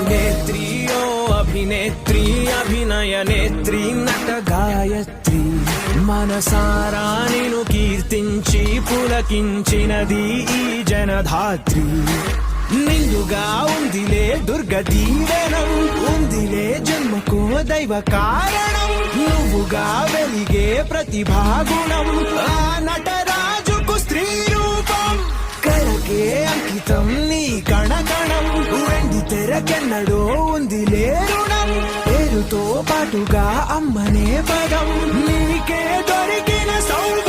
अभिनेत्री ओ अभिनेत्री अभिनय नेत्री नट गायत्री మనసారా నిను కీర్తించి పులకించినది ఈ జనధాత్రి నిండుగా ఉందిలే దుర్గ దీవెనం ఉందిలే జన్మకో దైవ కారణం నువ్వుగా వెలిగే ప్రతిభాగుణం ఆ నటరాజుకు స్త్రీ రూపం కళకే అంకితం నీ కణకణం వెండి తెరకెన్నడో ఉందిలే రుణం పేరుతో పాటుగా అమ్మనే పదం నీకే దొరికిన సౌభాగ్యం